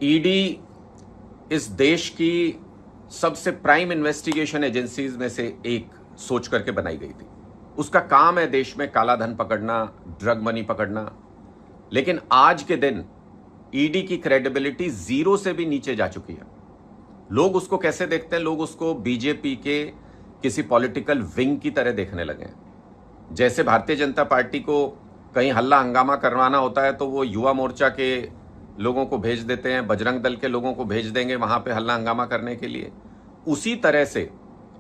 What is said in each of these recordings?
ED इस देश की सबसे प्राइम इन्वेस्टिगेशन एजेंसीज में से एक सोच करके बनाई गई थी। उसका काम है देश में काला धन पकड़ना, ड्रग मनी पकड़ना। लेकिन आज के दिन ईडी की क्रेडिबिलिटी जीरो से भी नीचे जा चुकी है। लोग उसको कैसे देखते हैं? लोग उसको बीजेपी के किसी पॉलिटिकल विंग की तरह देखने लगे हैं। जैसे भारतीय जनता पार्टी को कहीं हल्ला हंगामा करवाना होता है तो वो युवा मोर्चा के लोगों को भेज देते हैं, बजरंग दल के लोगों को भेज देंगे वहां पे हल्ला हंगामा करने के लिए। उसी तरह से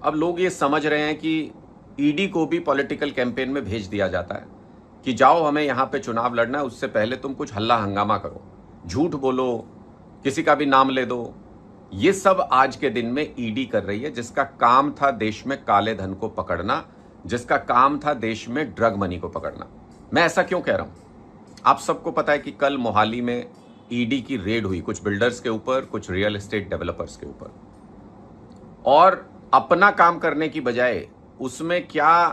अब लोग ये समझ रहे हैं कि ईडी को भी पॉलिटिकल कैंपेन में भेज दिया जाता है कि जाओ हमें यहां पे चुनाव लड़ना है, उससे पहले तुम कुछ हल्ला हंगामा करो, झूठ बोलो, किसी का भी नाम ले दो। ये सब आज के दिन में ईडी कर रही है, जिसका काम था देश में काले धन को पकड़ना, जिसका काम था देश में ड्रग मनी को पकड़ना। मैं ऐसा क्यों कह रहा हूं? आप सबको पता है कि कल मोहाली में ईडी की रेड हुई, कुछ बिल्डर्स के ऊपर, कुछ रियल एस्टेट डेवलपर्स के ऊपर, और अपना काम करने की बजाय उसमें क्या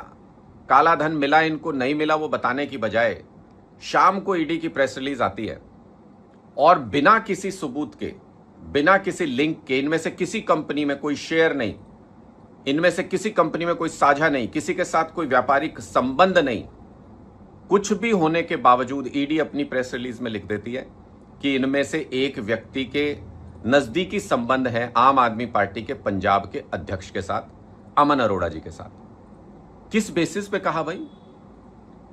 काला धन मिला इनको नहीं मिला वो बताने की बजाय शाम को ईडी की प्रेस रिलीज आती है और बिना किसी सबूत के, बिना किसी लिंक के, इनमें से किसी कंपनी में कोई शेयर नहीं, इनमें से किसी कंपनी में कोई साझा नहीं, किसी के साथ कोई व्यापारिक संबंध नहीं, कुछ भी होने के बावजूद ईडी अपनी प्रेस रिलीज में लिख देती है कि इनमें से एक व्यक्ति के नजदीकी संबंध है आम आदमी पार्टी के पंजाब के अध्यक्ष के साथ, अमन अरोड़ा जी के साथ। किस बेसिस पे कहा भाई?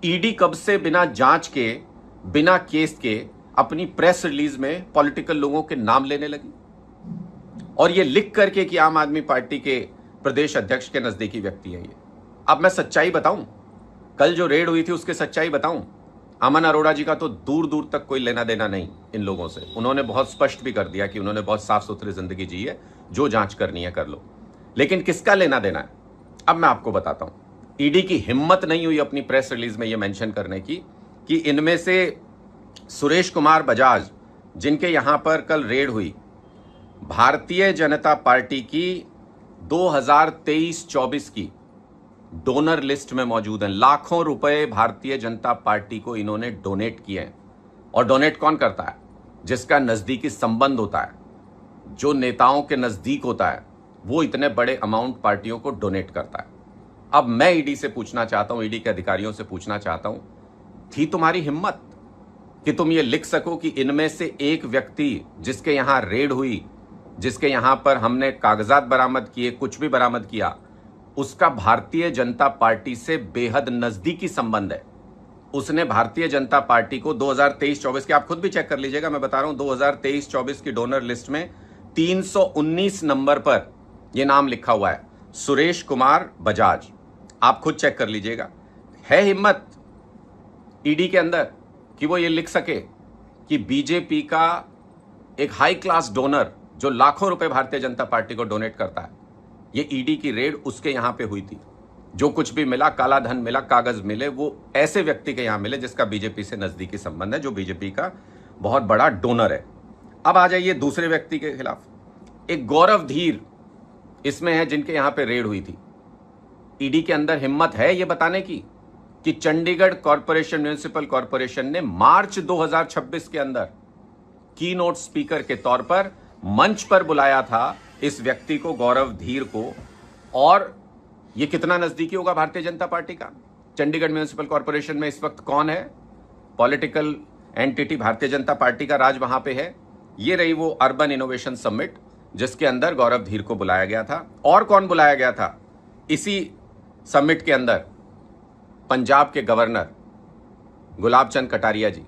ईडी कब से बिना जांच के, बिना केस के अपनी प्रेस रिलीज में पॉलिटिकल लोगों के नाम लेने लगी और ये लिख करके कि आम आदमी पार्टी के प्रदेश अध्यक्ष के नजदीकी व्यक्ति हैं ये। अब मैं सच्चाई बताऊं, कल जो रेड हुई थी उसके सच्चाई बताऊं, अमन अरोड़ा जी का तो दूर दूर तक कोई लेना देना नहीं इन लोगों से। उन्होंने बहुत स्पष्ट भी कर दिया कि उन्होंने बहुत साफ सुथरी जिंदगी जी है, जो जांच करनी है कर लो। लेकिन किसका लेना देना है अब मैं आपको बताता हूं। ईडी की हिम्मत नहीं हुई अपनी प्रेस रिलीज में यह मेंशन करने की कि इनमें से सुरेश कुमार बजाज, जिनके यहां पर कल रेड हुई, भारतीय जनता पार्टी की 2023-24 की डोनर लिस्ट में मौजूद हैं। लाखों रुपए भारतीय जनता पार्टी को इन्होंने डोनेट किए हैं। और डोनेट कौन करता है? जिसका नजदीकी संबंध होता है, जो नेताओं के नजदीक होता है, वो इतने बड़े अमाउंट पार्टियों को डोनेट करता है। अब मैं ईडी से पूछना चाहता हूं, ईडी के अधिकारियों से पूछना चाहता हूं, थी तुम्हारी हिम्मत कि तुम ये लिख सको कि इनमें से एक व्यक्ति जिसके यहां रेड हुई, जिसके यहां पर हमने कागजात बरामद किए, कुछ भी बरामद किया, उसका भारतीय जनता पार्टी से बेहद नजदीकी संबंध है। उसने भारतीय जनता पार्टी को 2023-24 के, आप खुद भी चेक कर लीजिएगा, मैं बता रहा हूं, 2023-24 की डोनर लिस्ट में 319 नंबर पर यह नाम लिखा हुआ है, सुरेश कुमार बजाज। आप खुद चेक कर लीजिएगा। है हिम्मत ईडी के अंदर कि वो ये लिख सके कि बीजेपी का एक हाई क्लास डोनर जो लाखों रुपए भारतीय जनता पार्टी को डोनेट करता है, ये ईडी की रेड उसके यहां पे हुई थी। जो कुछ भी मिला, काला धन मिला, कागज मिले, वो ऐसे व्यक्ति के यहां मिले जिसका बीजेपी से नजदीकी संबंध है, जो बीजेपी का बहुत बड़ा डोनर है। अब आ जाइए दूसरे व्यक्ति के खिलाफ। एक गौरव धीर इसमें है, जिनके यहां पे रेड हुई थी। ईडी के अंदर हिम्मत है ये बताने की कि चंडीगढ़ कॉरपोरेशन, म्युनिसिपल कॉरपोरेशन ने मार्च 2026 के अंदर की नोट स्पीकर के तौर पर मंच पर बुलाया था इस व्यक्ति को, गौरव धीर को। और ये कितना नजदीकी होगा भारतीय जनता पार्टी का? चंडीगढ़ म्युनिसिपल कॉरपोरेशन में इस वक्त कौन है? Political entity Bharatiya Janata party का राज वहां पे है। ये रही वो अर्बन इनोवेशन समिट जिसके अंदर गौरव धीर को बुलाया गया था। और कौन बुलाया गया था इसी समिट के अंदर? पंजाब के गवर्नर गुलाब चंद कटारिया जी।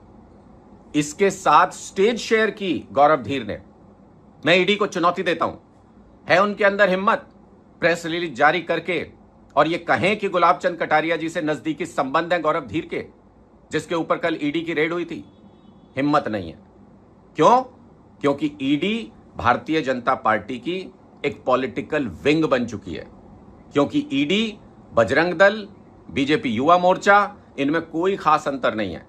इसके साथ स्टेज शेयर की गौरव धीर ने। मैं ईडी को चुनौती देता हूं, है उनके अंदर हिम्मत प्रेस रिलीज जारी करके और ये कहें कि गुलाब चंद कटारिया जी से नजदीकी संबंध है गौरव धीर के, जिसके ऊपर कल ईडी की रेड हुई थी? हिम्मत नहीं है। क्यों? क्योंकि ईडी भारतीय जनता पार्टी की एक पॉलिटिकल विंग बन चुकी है। क्योंकि ईडी, बजरंग दल, बीजेपी युवा मोर्चा, इनमें कोई खास अंतर नहीं है।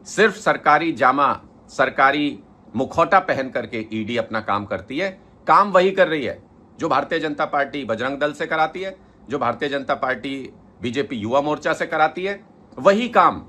सिर्फ सरकारी जामा, सरकारी मुखौटा पहन करके ईडी अपना काम करती है। काम वही कर रही है जो भारतीय जनता पार्टी बजरंग दल से कराती है, जो भारतीय जनता पार्टी बीजेपी युवा मोर्चा से कराती है, वही काम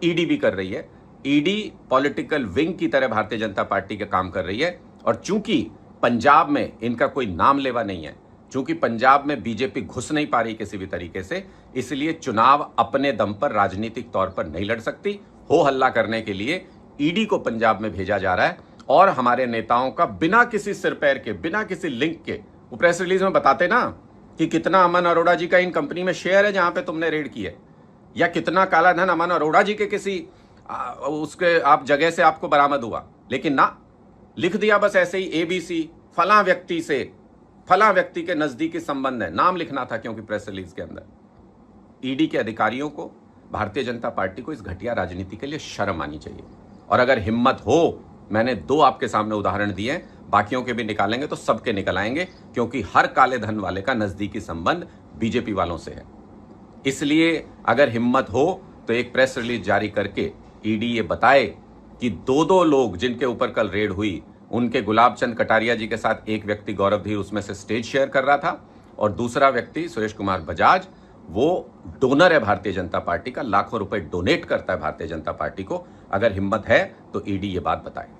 ईडी भी कर रही है। ईडी पॉलिटिकल विंग की तरह भारतीय जनता पार्टी का काम कर रही है। और चूंकि पंजाब में इनका कोई नाम लेवा नहीं है, चूंकि पंजाब में बीजेपी घुस नहीं पा रही किसी भी तरीके से, इसलिए चुनाव अपने दम पर राजनीतिक तौर पर नहीं लड़ सकती। हो हल्ला करने के लिए ईडी को पंजाब में भेजा जा रहा है और हमारे नेताओं का बिना किसी सिर पैर के, बिना किसी लिंक के, वो प्रेस रिलीज में बताते ना कि कितना अमन अरोड़ा जी का इन कंपनी में शेयर है जहां पे तुमने रेड की है, या कितना काला धन अमन अरोड़ा जी के किसी उसके आप जगह से आपको बरामद हुआ। लेकिन ना, लिख दिया बस ऐसे ही एबीसी फला व्यक्ति से, फला व्यक्ति के नजदीकी संबंध है, नाम लिखना था क्योंकि प्रेस रिलीज के अंदर। ईडी के अधिकारियों को, भारतीय जनता पार्टी को इस घटिया राजनीति के लिए शर्म आनी चाहिए। और अगर हिम्मत हो, मैंने 2 आपके सामने उदाहरण दिए हैं, बाकियों के भी निकालेंगे तो सबके निकल आएंगे, क्योंकि हर काले धन वाले का नजदीकी संबंध बीजेपी वालों से है। इसलिए अगर हिम्मत हो तो एक प्रेस रिलीज जारी करके ईडी ये बताए कि 2 लोग जिनके ऊपर कल रेड हुई, उनके गुलाब चंद कटारिया जी के साथ एक व्यक्ति गौरव धीर उसमें से स्टेज शेयर कर रहा था और दूसरा व्यक्ति सुरेश कुमार बजाज, वो डोनर है भारतीय जनता पार्टी का, लाखों रुपए डोनेट करता है भारतीय जनता पार्टी को। अगर हिम्मत है तो ईडी ये बात बताए।